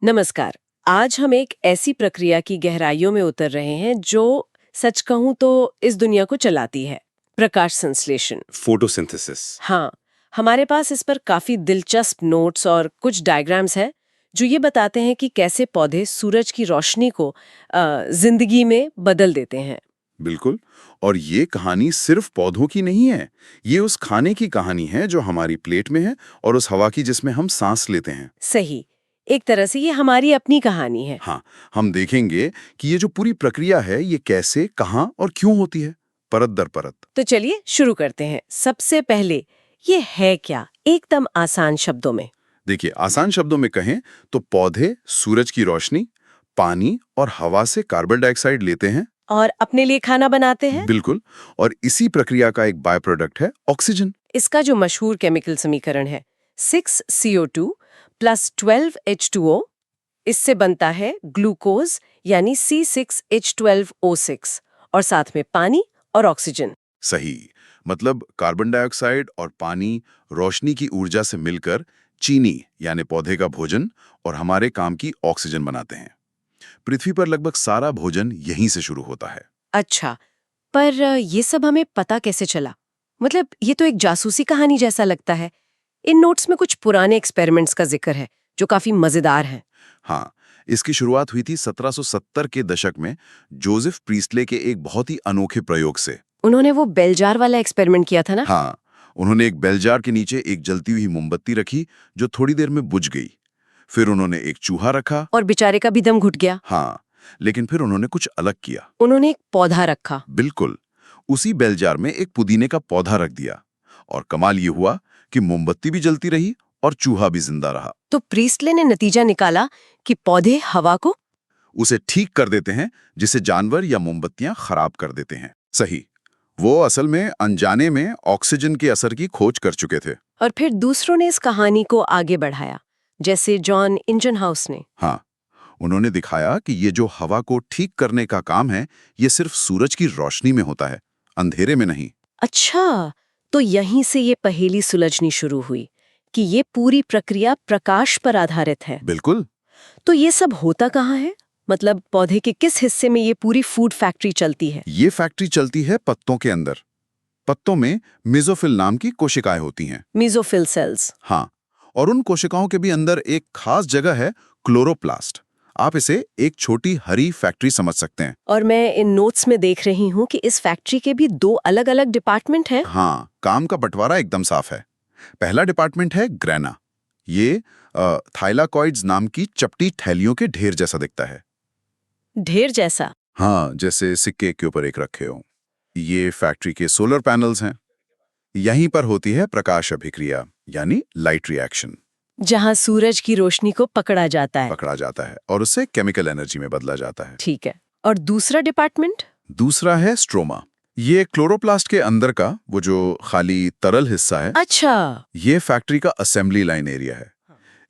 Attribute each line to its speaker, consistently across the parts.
Speaker 1: नमस्कार। आज हम एक ऐसी प्रक्रिया की गहराइयों में उतर रहे हैं जो सच कहूं तो इस दुनिया को चलाती है, प्रकाश संश्लेषण।
Speaker 2: फोटोसिंथेसिस।
Speaker 1: हाँ, हमारे पास इस पर काफी दिलचस्प नोट्स और कुछ डायग्राम्स हैं जो ये बताते हैं कि कैसे पौधे सूरज की रोशनी को जिंदगी में बदल देते हैं।
Speaker 2: बिल्कुल। और ये कहानी सिर्फ पौधों की नहीं है, ये उस खाने की कहानी है जो हमारी प्लेट में है और उस हवा की जिसमें हम सांस लेते हैं।
Speaker 1: सही। एक तरह से ये हमारी अपनी कहानी है।
Speaker 2: हाँ, हम देखेंगे कि ये जो पूरी प्रक्रिया है ये कैसे, कहाँ और क्यों होती है, परत दर परत।
Speaker 1: तो चलिए शुरू करते हैं। सबसे पहले, ये है क्या, एकदम आसान शब्दों में?
Speaker 2: देखिए, आसान शब्दों में कहें तो पौधे सूरज की रोशनी, पानी और हवा से कार्बन डाइऑक्साइड लेते हैं।
Speaker 1: और अपने लिए खाना बनाते हैं।
Speaker 2: बिल्कुल। और इसी प्रक्रिया का एक बाय प्रोडक्ट है ऑक्सीजन।
Speaker 1: इसका जो मशहूर केमिकल समीकरण है 6CO2 प्लस 12H2O, इससे बनता है ग्लूकोज यानी C6H12O6 और साथ में पानी और ऑक्सीजन।
Speaker 2: सही। मतलब कार्बन डाइऑक्साइड और पानी रोशनी की ऊर्जा से मिलकर चीनी यानी पौधे का भोजन और हमारे काम की ऑक्सीजन बनाते हैं। पृथ्वी पर लगभग सारा भोजन यहीं से शुरू होता है।
Speaker 1: अच्छा, पर ये सब हमें पता कैसे चला? मतलब ये तो एक जासूसी कहानी जैसा लगता है। इन नोट्स में कुछ पुराने एक्सपेरिमेंट्स का जिक्र है जो काफी मजेदार हैं।
Speaker 2: हाँ, इसकी शुरुआत हुई थी 1770 के दशक में जोसेफ प्रीस्टले के एक बहुत ही अनोखे प्रयोग से।
Speaker 1: उन्होंने वो बेल जार वाला एक्सपेरिमेंट किया था ना?
Speaker 2: हाँ, उन्होंने एक बेल जार के नीचे एक जलती हुई मोमबत्ती रखी जो थोड़ी देर में बुझ गई। फिर उन्होंने एक चूहा रखा।
Speaker 1: और बेचारे का भी दम घुट गया।
Speaker 2: हाँ, लेकिन फिर उन्होंने कुछ अलग किया।
Speaker 1: उन्होंने एक पौधा रखा।
Speaker 2: बिल्कुल। उसी बेल जार में एक पुदीने का पौधा रख दिया और कमाल ये हुआ कि मोमबत्ती भी जलती रही और चूहा भी जिंदा रहा।
Speaker 1: तो प्रीस्टले ने नतीजा निकाला कि पौधे हवा को
Speaker 2: उसे ठीक कर देते हैं जिसे जानवर या मोमबत्तियां खराब कर देते हैं। सही। वो असल में अनजाने में ऑक्सीजन के असर की खोज कर चुके थे।
Speaker 1: और फिर दूसरों ने इस कहानी को आगे बढ़ाया, जैसे जॉन इंजनहाउस ने।
Speaker 2: हाँ, उन्होंने दिखाया कि ये जो हवा को ठीक करने का काम है ये सिर्फ सूरज की रोशनी में होता है, अंधेरे में नहीं।
Speaker 1: अच्छा, तो यहीं से ये पहेली सुलझनी शुरू हुई कि ये पूरी प्रक्रिया प्रकाश पर आधारित है।
Speaker 2: बिल्कुल।
Speaker 1: तो ये सब होता कहाँ है? मतलब पौधे के किस हिस्से में ये पूरी फूड फैक्ट्री चलती है?
Speaker 2: ये फैक्ट्री चलती है पत्तों के अंदर। पत्तों में मेसोफिल नाम की कोशिकाएं होती हैं।
Speaker 1: Mesophyll cells.
Speaker 2: हाँ, और उन कोशिकाओं के भी अंदर एक खास जगह है, क्लोरोप्लास्ट। आप इसे एक छोटी हरी फैक्ट्री समझ सकते हैं।
Speaker 1: और मैं इन नोट्स में देख रही हूँ कि इस फैक्ट्री के भी दो अलग-अलग डिपार्टमेंट हैं।
Speaker 2: हाँ, काम का बंटवारा एकदम साफ है। पहला डिपार्टमेंट है ग्रेना। ये थाइलाकॉइड्स नाम की चपटी थैलियों के ढेर जैसा दिखता है।
Speaker 1: ढेर जैसा?
Speaker 2: हाँ, जैसे सिक्के के ऊपर एक रखे हो। ये फैक्ट्री के सोलर पैनल्स हैं। यहीं पर होती है प्रकाश अभिक्रिया यानी लाइट रिएक्शन।
Speaker 1: जहाँ सूरज की रोशनी को पकड़ा जाता है।
Speaker 2: पकड़ा जाता है और उससे केमिकल एनर्जी में बदला जाता है।
Speaker 1: ठीक है। और दूसरा डिपार्टमेंट?
Speaker 2: दूसरा है स्ट्रोमा। ये क्लोरोप्लास्ट के अंदर का वो जो खाली तरल हिस्सा है।
Speaker 1: अच्छा।
Speaker 2: ये फैक्ट्री का असेंबली लाइन एरिया है।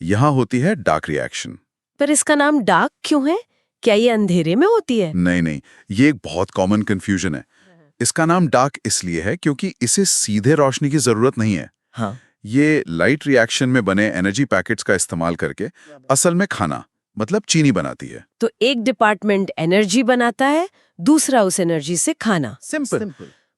Speaker 2: यहाँ होती है डार्क रिएक्शन।
Speaker 1: पर इसका नाम डार्क क्यों है? क्या ये अंधेरे में होती है?
Speaker 2: नहीं नहीं, ये एक बहुत कॉमन कंफ्यूजन है। इसका नाम डार्क इसलिए है क्योंकि इसे सीधे रोशनी की जरूरत नहीं है।
Speaker 1: हाँ।
Speaker 2: ये लाइट रिएक्शन में बने एनर्जी पैकेट्स का इस्तेमाल करके असल में खाना मतलब चीनी बनाती है।
Speaker 1: तो एक डिपार्टमेंट एनर्जी बनाता है, दूसरा उस एनर्जी से खाना।
Speaker 2: सिंपल।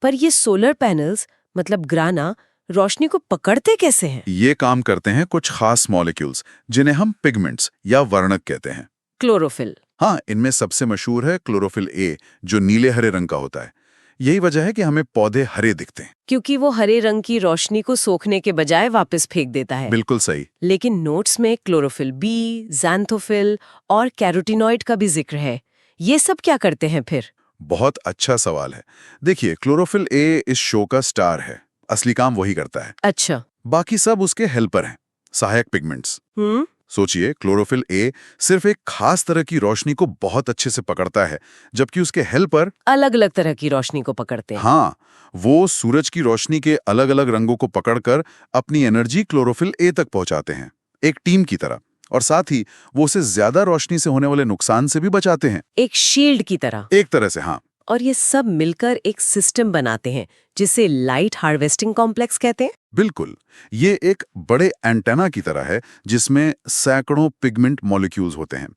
Speaker 1: पर ये सोलर पैनल्स मतलब ग्राना रोशनी को पकड़ते कैसे हैं?
Speaker 2: ये काम करते हैं कुछ खास मॉलिक्यूल्स जिन्हें हम पिगमेंट्स या वर्णक कहते हैं।
Speaker 1: क्लोरोफिल।
Speaker 2: हाँ, इनमें सबसे मशहूर है क्लोरोफिल ए जो नीले हरे रंग का होता है। यही वजह है कि हमें पौधे हरे दिखते हैं।
Speaker 1: क्योंकि वो हरे रंग की रोशनी को सोखने के बजाय वापस फेंक देता है।
Speaker 2: बिल्कुल सही।
Speaker 1: लेकिन नोट्स में क्लोरोफिल बी, ज़ैंथोफिल और कैरोटीनॉइड का भी जिक्र है। ये सब क्या करते हैं फिर?
Speaker 2: बहुत अच्छा सवाल है। देखिए, क्लोरोफिल ए इस शो का स्टार है, असली काम वही करता है।
Speaker 1: अच्छा।
Speaker 2: बाकी सब उसके हेल्पर हैं, सहायक पिगमेंट्स।
Speaker 1: हम्म।
Speaker 2: सोचिए, क्लोरोफिल ए सिर्फ एक खास तरह की रोशनी को बहुत अच्छे से पकड़ता है, जबकि उसके हेल्पर
Speaker 1: अलग-अलग तरह की रोशनी को पकड़ते हैं।
Speaker 2: हाँ, वो सूरज की रोशनी के अलग-अलग रंगों को पकड़कर अपनी एनर्जी क्लोरोफिल ए तक पहुंचाते हैं, एक टीम की तरह। और साथ ही वो उसे ज्यादा रोशनी से होने वाले नुकसान से भी बचाते हैं।
Speaker 1: एक शील्ड की तरह।
Speaker 2: एक तरह से हाँ।
Speaker 1: और ये सब मिलकर एक सिस्टम बनाते हैं जिसे लाइट हार्वेस्टिंग कॉम्प्लेक्स कहते हैं।
Speaker 2: बिल्कुल, ये एक बड़े एंटेना की तरह है जिसमें सैकड़ों पिगमेंट मॉलिक्यूल्स होते हैं।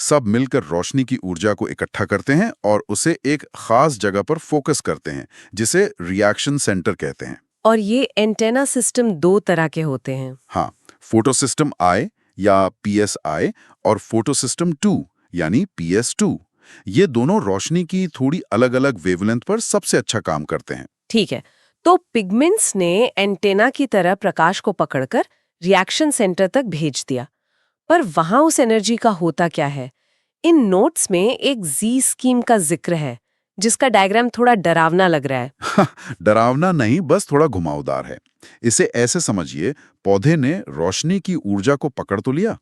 Speaker 2: सब मिलकर रोशनी की ऊर्जा को इकट्ठा करते हैं और उसे एक खास जगह पर फोकस करते हैं, जिसे रिएक्शन सेंटर कहते हैं।
Speaker 1: और ये एंटेना सिस्टम दो तरह के होते हैं।
Speaker 2: हाँ, फोटो सिस्टम आई या PSI और फोटो सिस्टम 2 यानी PS2। ये दोनों रोशनी की थोड़ी अलग-अलग वेवलेंथ पर सबसे अच्छा काम करते हैं।
Speaker 1: ठीक है, तो पिगमेंट्स ने एंटेना की तरह प्रकाश को पकड़कर रिएक्शन सेंटर तक भेज दिया। पर वहां उस एनर्जी का होता क्या है? इन नोट्स में एक जी स्कीम का जिक्र है, जिसका डायग्राम थोड़ा डरावना लग रहा है।
Speaker 2: डरावना नहीं, बस थोड़ा घुमावदार है। इसे ऐसे समझिए, पौधे ने रोशनी की ऊर्जा को पकड़ तो लिया,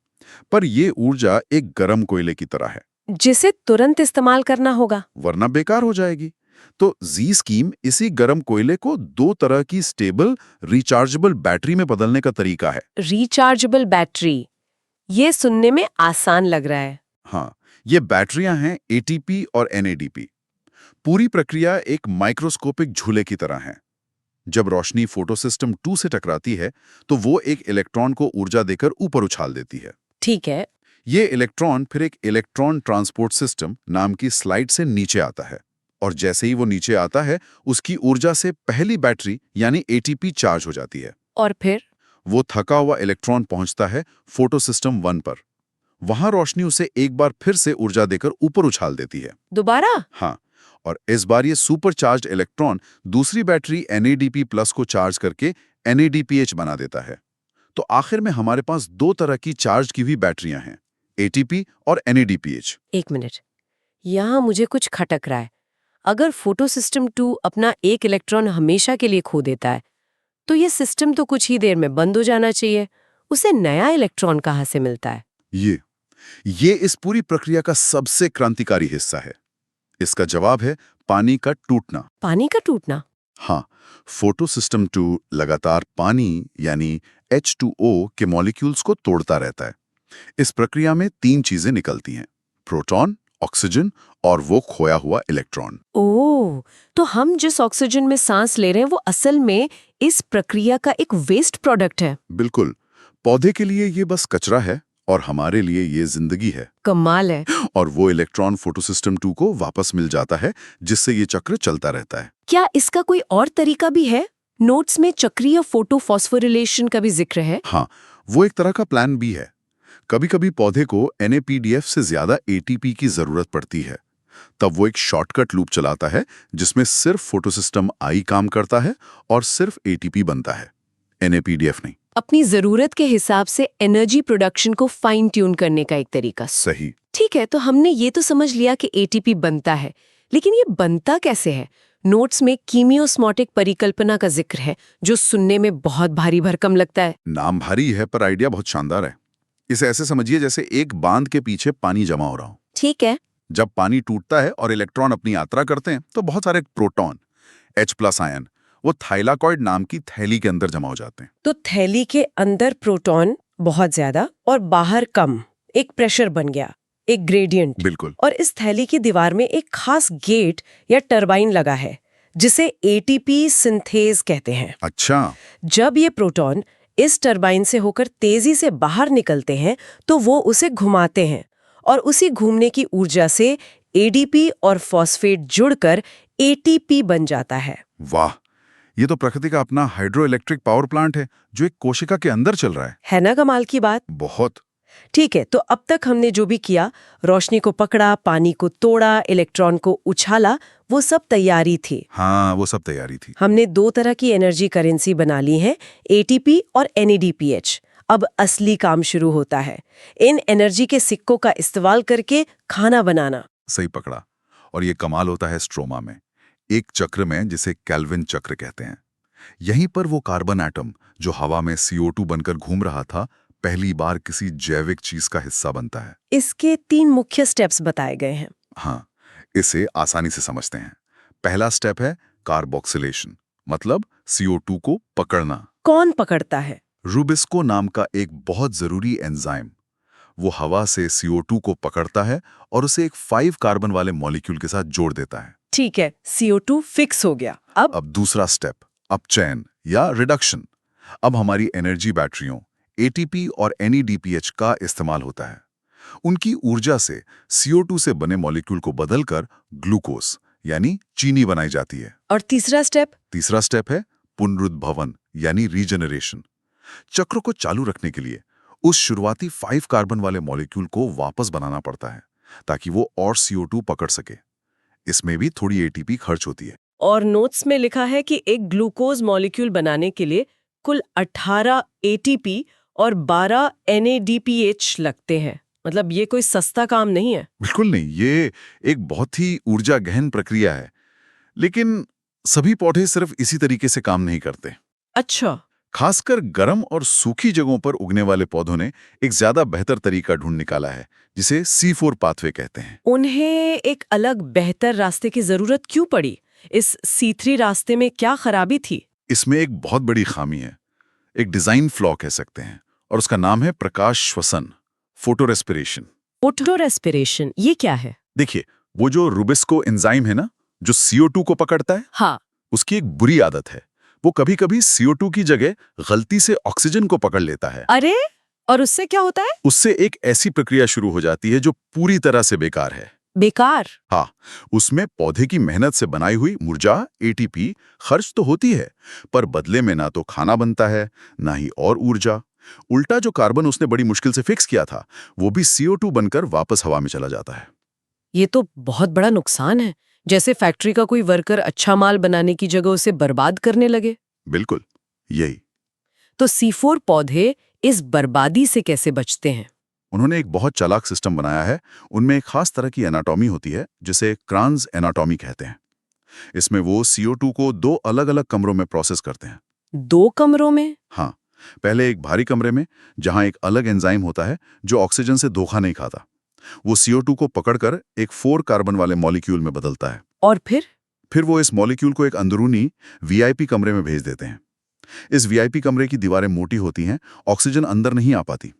Speaker 2: पर ये ऊर्जा एक गर्म कोयले की तरह है,
Speaker 1: जिसे तुरंत इस्तेमाल करना होगा।
Speaker 2: वरना बेकार हो जाएगी। तो जी स्कीम इसी गर्म कोयले को दो तरह की स्टेबल रिचार्जेबल बैटरी में बदलने का तरीका है।
Speaker 1: रिचार्जेबल बैटरी, ये सुनने में आसान लग रहा है।
Speaker 2: हाँ, ये बैटरियां हैं ATP और NADP। पूरी प्रक्रिया एक माइक्रोस्कोपिक झूले की तरह है। जब रोशनी फोटो सिस्टम 2 से टकराती है, तो वो एक इलेक्ट्रॉन को ऊर्जा देकर ऊपर उछाल देती है।
Speaker 1: ठीक है।
Speaker 2: ये इलेक्ट्रॉन फिर एक इलेक्ट्रॉन ट्रांसपोर्ट सिस्टम नाम की स्लाइड से नीचे आता है, और जैसे ही वो नीचे आता है, उसकी ऊर्जा से पहली बैटरी यानी ATP चार्ज हो जाती है।
Speaker 1: और फिर
Speaker 2: वो थका हुआ इलेक्ट्रॉन पहुंचता है फोटो सिस्टम 1 पर। वहां रोशनी उसे एक बार फिर से ऊर्जा देकर ऊपर उछाल देती है।
Speaker 1: दोबारा?
Speaker 2: हाँ, और इस बार ये सुपर चार्ज इलेक्ट्रॉन दूसरी बैटरी NADP+ को चार्ज करके NADPH बना देता है। तो आखिर में हमारे पास दो तरह की चार्ज की हुई बैटरियां हैं, ATP और NADPH।
Speaker 1: एक मिनट, यहाँ मुझे कुछ खटक रहा है। अगर फोटो सिस्टम 2 अपना एक इलेक्ट्रॉन हमेशा के लिए खो देता है, तो ये सिस्टम तो कुछ ही देर में बंद हो जाना चाहिए। उसे नया इलेक्ट्रॉन कहाँ से मिलता है?
Speaker 2: ये इस पूरी प्रक्रिया का सबसे क्रांतिकारी हिस्सा है। इसका जवाब है पानी का टूटना।
Speaker 1: पानी का टूटना?
Speaker 2: हाँ, फोटो सिस्टम 2 लगातार पानी यानी H2O के मॉलिक्यूल्स को तोड़ता रहता है। इस प्रक्रिया में तीन चीजें निकलती हैं, प्रोटॉन, ऑक्सीजन और वो खोया हुआ इलेक्ट्रॉन।
Speaker 1: ओह, तो हम जिस ऑक्सीजन में सांस ले रहे हैं वो असल में इस प्रक्रिया का एक वेस्ट प्रोडक्ट है।
Speaker 2: बिल्कुल, पौधे के लिए ये बस कचरा है और हमारे लिए ये जिंदगी है।
Speaker 1: कमाल है।
Speaker 2: और वो इलेक्ट्रॉन फोटो सिस्टम 2 को वापस मिल जाता है, जिससे ये चक्र चलता रहता है।
Speaker 1: क्या इसका कोई और तरीका भी है? नोट्स में चक्रीय फोटो फॉस्फोरिलेशन का भी जिक्र है।
Speaker 2: हाँ, वो एक तरह का प्लान भी है। कभी-कभी पौधे को NAPDF से ज्यादा ATP की जरूरत पड़ती है। तब वो एक शॉर्टकट लूप चलाता है, जिसमें सिर्फ फोटो सिस्टम I काम करता है और सिर्फ ATP बनता है, NAPDF नहीं।
Speaker 1: अपनी जरूरत के हिसाब से एनर्जी प्रोडक्शन को फाइन ट्यून करने का एक तरीका।
Speaker 2: सही।
Speaker 1: ठीक है, तो हमने ये तो समझ लिया कि ATP बनता है, लेकिन ये बनता कैसे है? नोट्स में कीमियोस्मोटिक परिकल्पना का जिक्र है, जो सुनने में बहुत भारी भरकम लगता है।
Speaker 2: नाम भारी है, पर आइडिया बहुत शानदार है। इसे ऐसे समझिए जैसे एक बांध के पीछे पानी जमा हो रहा हो।
Speaker 1: ठीक है।
Speaker 2: जब पानी टूटता है और इलेक्ट्रॉन अपनी यात्रा करते हैं, तो बहुत सारे प्रोटॉन, H+ आयन, वो थाइलाकॉइड नाम की थैली के अंदर जमा हो जाते हैं।
Speaker 1: तो थैली के अंदर प्रोटॉन बहुत ज्यादा और बाहर कम, एक प्रेशर बन गया, एक ग्रेडियंट।
Speaker 2: बिल्कुल।
Speaker 1: और इस थैली की दीवार में एक खास गेट या टरबाइन लगा है, जिसे ATP सिंथेज कहते हैं।
Speaker 2: अच्छा।
Speaker 1: जब ये प्रोटॉन इस टरबाइन से होकर तेजी से बाहर निकलते हैं, तो वो उसे घुमाते हैं और उसी घूमने की ऊर्जा से ADP और फॉस्फेट जुड़कर ATP बन जाता है।
Speaker 2: वाह, ये तो प्रकृति का अपना हाइड्रो इलेक्ट्रिक पावर प्लांट है, जो एक कोशिका के अंदर चल रहा है
Speaker 1: ना कमाल की बात?
Speaker 2: बहुत।
Speaker 1: ठीक है, तो अब तक हमने जो भी किया, रोशनी को पकड़ा, पानी को तोड़ा, इलेक्ट्रॉन को उछाला, वो सब तैयारी थी।
Speaker 2: हाँ, वो सब तैयारी थी।
Speaker 1: हमने दो तरह की एनर्जी करेंसी बना ली है, ATP और NADPH। अब असली काम शुरू होता है, इन एनर्जी के सिक्कों का इस्तेमाल करके खाना बनाना।
Speaker 2: सही पकड़ा। और ये कमाल होता है स्ट्रोमा में, एक चक्र में जिसे केल्विन चक्र कहते हैं। यहीं पर वो कार्बन एटम जो हवा में CO2 बनकर घूम रहा था, पहली बार किसी जैविक चीज का हिस्सा बनता है।
Speaker 1: इसके 3 मुख्य स्टेप्स बताए गए हैं।
Speaker 2: हाँ, इसे आसानी से समझते हैं। पहला स्टेप है कार्बोक्सिलेशन, मतलब CO2 को पकड़ना।
Speaker 1: कौन पकड़ता है?
Speaker 2: रूबिस्को नाम का एक बहुत जरूरी एंजाइम। वो हवा से CO2 को पकड़ता है और उसे एक 5 कार्बन वाले मॉलिक्यूल के साथ जोड़ देता है।
Speaker 1: ठीक है, CO2 फिक्स हो गया। अब
Speaker 2: अब दूसरा स्टेप, अपचयन या रिडक्शन। अब हमारी एनर्जी बैटरियों एटीपी और NADPH का इस्तेमाल होता है। उनकी ऊर्जा से CO2 से बने मॉलिक्यूल को बदलकर ग्लूकोज यानी चीनी बनाई जाती है।
Speaker 1: और तीसरा स्टेप?
Speaker 2: तीसरा स्टेप है पुनरुद्भवन यानी रीजनरेशन। चक्र को चालू रखने के लिए उस शुरुआती 5 कार्बन वाले मॉलिक्यूल को वापस बनाना पड़ता है ताकि वो और CO2 पकड़ सके। इसमें भी थोड़ी ATP खर्च होती है।
Speaker 1: और नोट्स में लिखा है कि एक ग्लूकोज मॉलिक्यूल बनाने के लिए कुल 18 ATP और 12 NADPH लगते हैं। मतलब ये कोई सस्ता काम नहीं है।
Speaker 2: बिल्कुल नहीं, ये एक बहुत ही ऊर्जा गहन प्रक्रिया है। लेकिन सभी पौधे सिर्फ इसी तरीके से काम नहीं करते।
Speaker 1: अच्छा।
Speaker 2: खासकर गर्म और सूखी जगहों पर उगने वाले पौधों ने एक ज्यादा बेहतर तरीका ढूंढ निकाला है जिसे C4 पाथवे कहते हैं।
Speaker 1: उन्हें एक अलग बेहतर रास्ते की जरूरत क्यों पड़ी? इस C3 रास्ते में क्या खराबी थी?
Speaker 2: इसमें एक बहुत बड़ी खामी है, एक डिजाइन फ्लॉ कह सकते हैं, और उसका नाम है प्रकाश श्वसन, फोटो रेस्पिरेशन।
Speaker 1: फोटो रेस्पिरेशन, ये क्या है?
Speaker 2: देखिए, वो जो रुबिस्को एंजाइम है ना, जो CO2 को पकड़ता है,
Speaker 1: हाँ।
Speaker 2: उसकी एक बुरी आदत है। वो कभी-कभी CO2 की जगह गलती से ऑक्सीजन को पकड़ लेता है।
Speaker 1: अरे, और उससे क्या होता है?
Speaker 2: उससे एक ऐसी प्रक्रिया शुरू हो जाती है जो पूरी तरह से बेकार है।
Speaker 1: बेकार?
Speaker 2: हाँ, उसमें पौधे की मेहनत से बनाई हुई ऊर्जा ATP खर्च तो होती है, पर बदले में ना तो खाना बनता है, ना ही और ऊर्जा। उल्टा जो कार्बन उसने बड़ी मुश्किल से फिक्स किया था, वो भी CO2 बनकर वापस हवा में चला जाता है।
Speaker 1: ये तो बहुत बड़ा नुकसान है। जैसे फैक्ट्री का कोई वर्कर अच्छा माल बनाने की जगह उसे बर्बाद करने लगे।
Speaker 2: बिल्कुल, यही।
Speaker 1: तो C4 पौधे इस बर्बादी से कैसे बचते हैं?
Speaker 2: उन्होंने एक बहुत चालाक सिस्टम बनाया है। उनमें एक खास तरह की एनाटॉमी होती है जिसे क्रान्स एनाटॉमी कहते हैं। इसमें वो CO2 को 2 अलग-अलग कमरों में प्रोसेस करते हैं।
Speaker 1: 2 कमरों में?
Speaker 2: हाँ, पहले एक भारी कमरे में जहां एक अलग एंजाइम होता है जो ऑक्सीजन से धोखा नहीं खाता। वो CO2 को पकड़कर एक 4 कार्बन वाले मॉलिक्यूल में बदलता है।
Speaker 1: और फिर
Speaker 2: वो इस मॉलिक्यूल को एक अंदरूनी VIP कमरे में भेज देते हैं। इस VIP कमरे की दीवारें मोटी होती हैं, ऑक्सीजन अंदर नहीं आ पाती।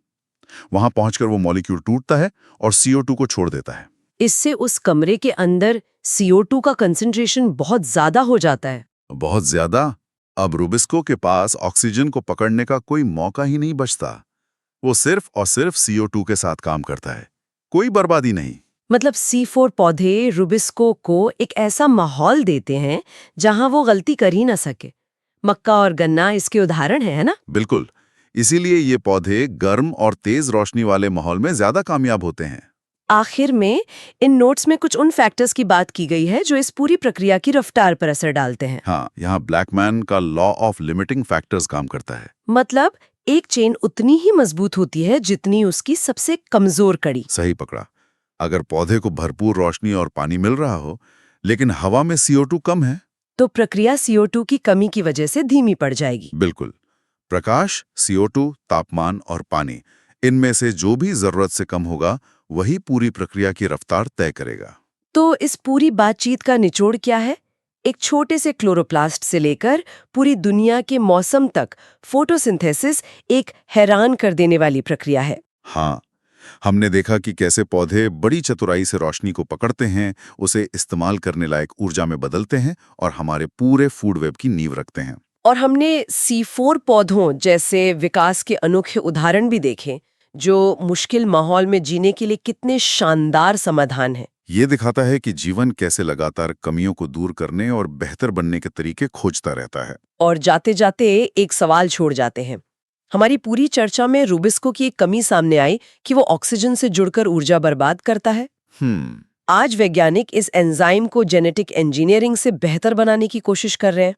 Speaker 2: वहां पहुंचकर वो मॉलिक्यूल टूटता है और CO2 को छोड़ देता है।
Speaker 1: इससे उस कमरे के अंदर CO2 का कंसंट्रेशन बहुत ज्यादा हो जाता है।
Speaker 2: बहुत ज्यादा। अब रुबिस्को के पास ऑक्सीजन को पकड़ने का कोई मौका ही नहीं बचता। वो सिर्फ और सिर्फ CO2 के साथ काम करता है, कोई बर्बादी नहीं।
Speaker 1: मतलब C4 पौधे रुबिस्को को एक ऐसा माहौल देते हैं जहां वो गलती कर ही ना सके। मक्का और गन्ना इसके उदाहरण है ना?
Speaker 2: बिल्कुल, इसीलिए ये पौधे गर्म और तेज रोशनी वाले माहौल में ज्यादा कामयाब होते हैं।
Speaker 1: आखिर में इन नोट्स में कुछ उन फैक्टर्स की बात की गई है जो इस पूरी प्रक्रिया की रफ्तार पर असर डालते हैं।
Speaker 2: हाँ, यहाँ ब्लैकमैन का लॉ ऑफ लिमिटिंग फैक्टर्स काम करता है।
Speaker 1: मतलब एक चेन उतनी ही मजबूत होती है जितनी उसकी सबसे कमजोर कड़ी।
Speaker 2: सही पकड़ा। अगर पौधे को भरपूर रोशनी और पानी मिल रहा हो, लेकिन हवा में CO2 कम है,
Speaker 1: तो प्रक्रिया CO2 की कमी की वजह से धीमी पड़ जाएगी।
Speaker 2: बिल्कुल। प्रकाश, CO2, तापमान और पानी, इनमें से जो भी जरूरत से कम होगा, वही पूरी प्रक्रिया की रफ्तार तय करेगा।
Speaker 1: तो इस पूरी बातचीत का निचोड़ क्या है? एक छोटे से क्लोरोप्लास्ट से लेकर पूरी दुनिया के मौसम तक फोटोसिंथेसिस एक हैरान कर देने वाली प्रक्रिया है।
Speaker 2: हाँ, हमने देखा कि कैसे पौधे बड़ी चतुराई से रोशनी को पकड़ते हैं, उसे इस्तेमाल करने लायक ऊर्जा में बदलते हैं और हमारे पूरे फूड वेब की नींव रखते हैं।
Speaker 1: और हमने C4 पौधों जैसे विकास के अनोखे उदाहरण भी देखे जो मुश्किल माहौल में जीने के लिए कितने शानदार समाधान हैं।
Speaker 2: ये दिखाता है कि जीवन कैसे लगातार कमियों को दूर करने और बेहतर बनने के तरीके खोजता रहता है।
Speaker 1: और जाते जाते एक सवाल छोड़ जाते हैं। हमारी पूरी चर्चा में रुबिस्को की एक कमी सामने आई कि वो ऑक्सीजन से जुड़कर ऊर्जा बर्बाद करता है। आज वैज्ञानिक इस एंजाइम को जेनेटिक इंजीनियरिंग से बेहतर बनाने की कोशिश कर रहे हैं,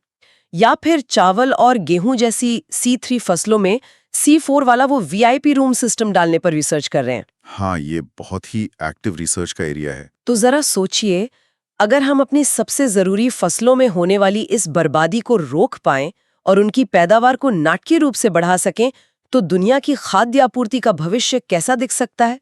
Speaker 1: या फिर चावल और गेहूं जैसी C3 फसलों में C4 वाला वो VIP रूम सिस्टम डालने पर रिसर्च कर रहे हैं।
Speaker 2: हाँ, ये बहुत ही एक्टिव रिसर्च का एरिया है।
Speaker 1: तो जरा सोचिए, अगर हम अपनी सबसे जरूरी फसलों में होने वाली इस बर्बादी को रोक पाएं और उनकी पैदावार को नाटकीय रूप से बढ़ा सकें, तो दुनिया की खाद्य आपूर्ति का भविष्य कैसा दिख सकता है?